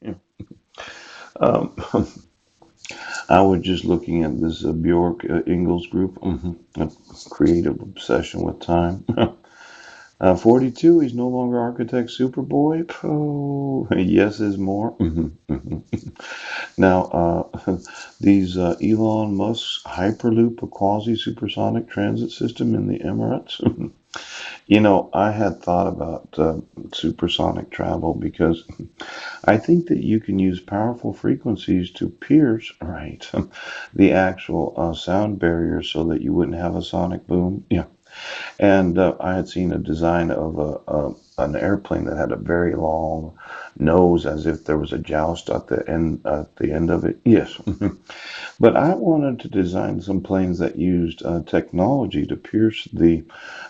Yeah. Um, I was just looking at this Bjork Ingalls group, a creative obsession with time. 42, he's no longer architect Superboy. Oh, yes is more. Now, these Elon Musk's Hyperloop, a quasi-supersonic transit system in the Emirates. I had thought about supersonic travel because I think that you can use powerful frequencies to pierce, right, the actual sound barrier so that you wouldn't have a sonic boom. Yeah. And I had seen a design of an airplane that had a very long nose, as if there was a joust at the end of it. Yes, but I wanted to design some planes that used technology to pierce the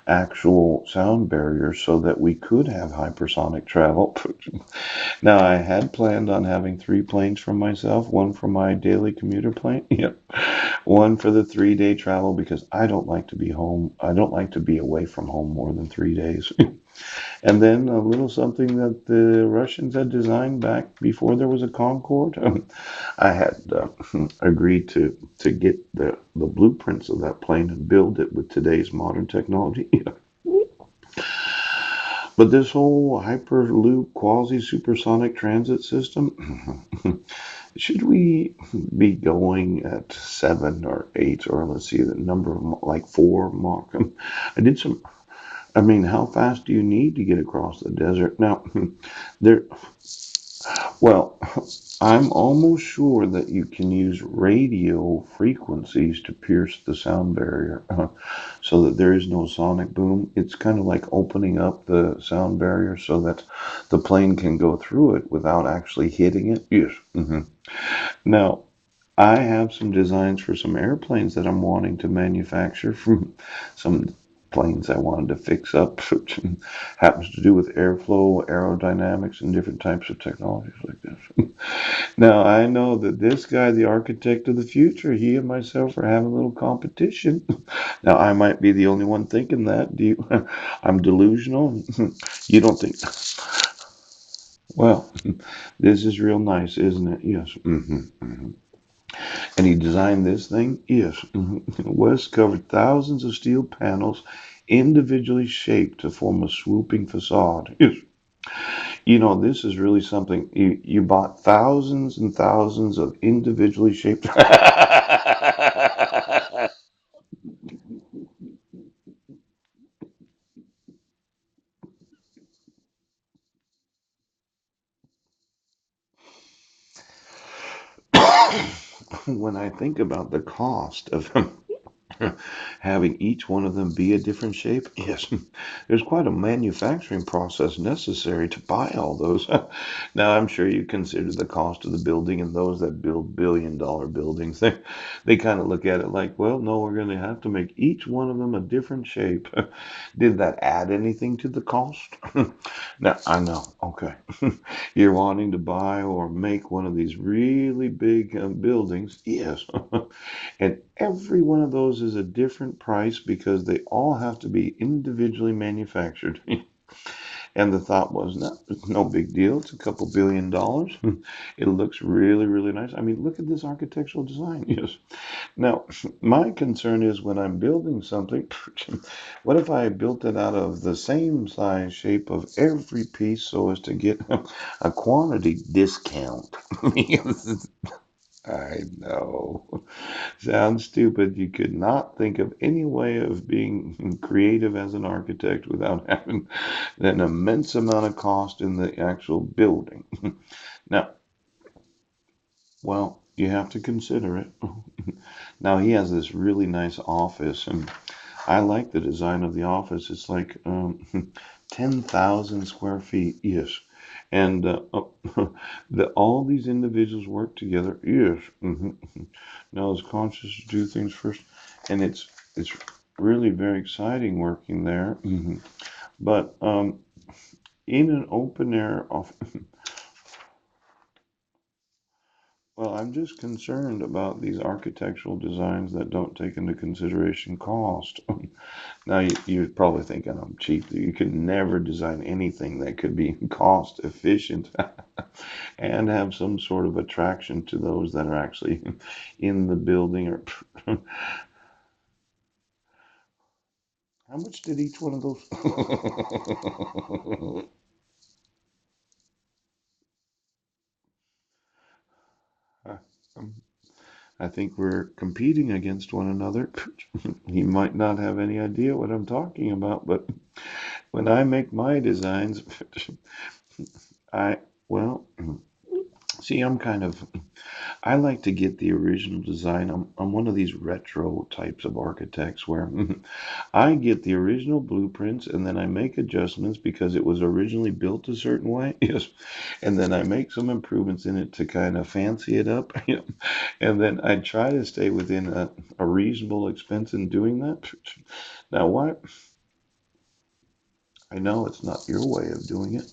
actual sound barrier so that we could have hypersonic travel. Now, I had planned on having three planes for myself, one for my daily commuter plane, yep, one for the 3 day travel because I don't like to be home. I don't like to be away from home more than 3 days. And then a little something that the Russians had designed back before there was a Concorde. I had agreed to get the blueprints of that plane and build it with today's modern technology. But this whole Hyperloop quasi supersonic transit system, should we be going at 7 or 8, or let's see the number of like four Mach? I did some. I mean, how fast do you need to get across the desert? Now, there. Well, I'm almost sure that you can use radio frequencies to pierce the sound barrier, so that there is no sonic boom. It's kind of like opening up the sound barrier so that the plane can go through it without actually hitting it. Yes. Now, I have some designs for some airplanes that I'm wanting to manufacture from some planes I wanted to fix up, which happens to do with airflow, aerodynamics, and different types of technologies like this. Now, I know that this guy, the architect of the future, he and myself are having a little competition. Now, I might be the only one thinking that. Do you? I'm delusional. You don't think? Well, this is real nice, isn't it? Yes. And he designed this thing? Yes. West covered thousands of steel panels individually shaped to form a swooping facade. Yes. This is really something. You bought thousands and thousands of individually shaped. When I think about the cost of having each one of them be a different shape, yes, there's quite a manufacturing process necessary to buy all those. Now, I'm sure you consider the cost of the building, and those that build billion-dollar buildings, they kind of look at it like, well, no, we're going to have to make each one of them a different shape. Did that add anything to the cost? Now, I know, okay. You're wanting to buy or make one of these really big buildings, yes. And every one of those is a different price because they all have to be individually manufactured. And the thought was, no, it's no big deal. It's a couple $1 billion. It looks really, really nice. I mean, look at this architectural design. Yes. Now, my concern is when I'm building something, what if I built it out of the same size shape of every piece so as to get a quantity discount? I know. Sounds stupid. You could not think of any way of being creative as an architect without having an immense amount of cost in the actual building. Now, well, you have to consider it. Now, he has this really nice office, and I like the design of the office. It's like 10,000 square feet. Yes. And all these individuals work together. Yes. Now, it's conscious to do things first, and it's really very exciting working there. But in an open air office, well, I'm just concerned about these architectural designs that don't take into consideration cost. Now, you're probably thinking I'm cheap. You could never design anything that could be cost efficient and have some sort of attraction to those that are actually in the building. Or how much did each one of those? Um, I think we're competing against one another. He might not have any idea what I'm talking about, but when I make my designs, I, well, see, I like to get the original design. I'm one of these retro types of architects where I get the original blueprints and then I make adjustments because it was originally built a certain way. Yes. And then I make some improvements in it to kind of fancy it up. And then I try to stay within a reasonable expense in doing that. Now, why? I know it's not your way of doing it,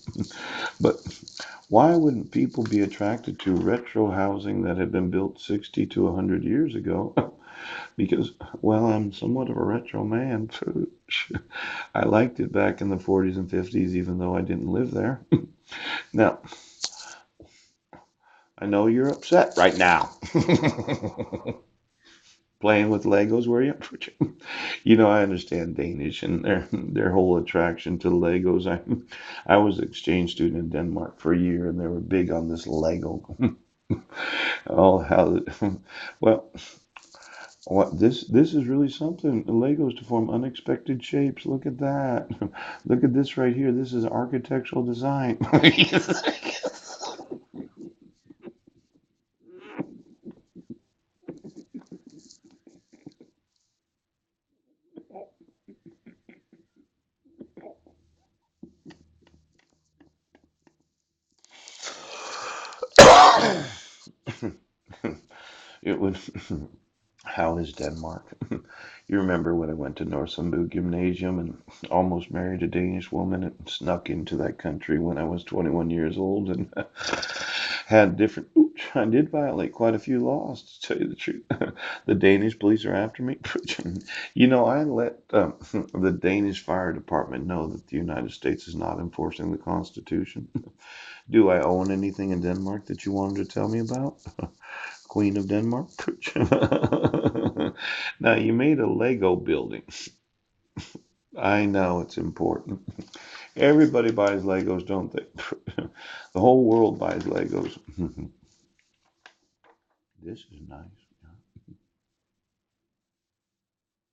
but why wouldn't people be attracted to retro housing that had been built 60 to 100 years ago? Because, well, I'm somewhat of a retro man. I liked it back in the 40s and 50s, even though I didn't live there. Now, I know you're upset right now. Playing with Legos, were you? You know, I understand Danish and their whole attraction to Legos. I was an exchange student in Denmark for a year, and they were big on this Lego. Oh, how well, this is really something. Legos to form unexpected shapes. Look at that. Look at this right here. This is architectural design. It would. How is Denmark? You remember when I went to Northumberland Gymnasium and almost married a Danish woman and snuck into that country when I was 21 years old and had different. Oops, I did violate quite a few laws, to tell you the truth. The Danish police are after me. You know, I let the Danish fire department know that the United States is not enforcing the Constitution. Do I own anything in Denmark that you wanted to tell me about? Queen of Denmark. Now, you made a Lego building. I know it's important. Everybody buys Legos, don't they? The whole world buys Legos. This is nice.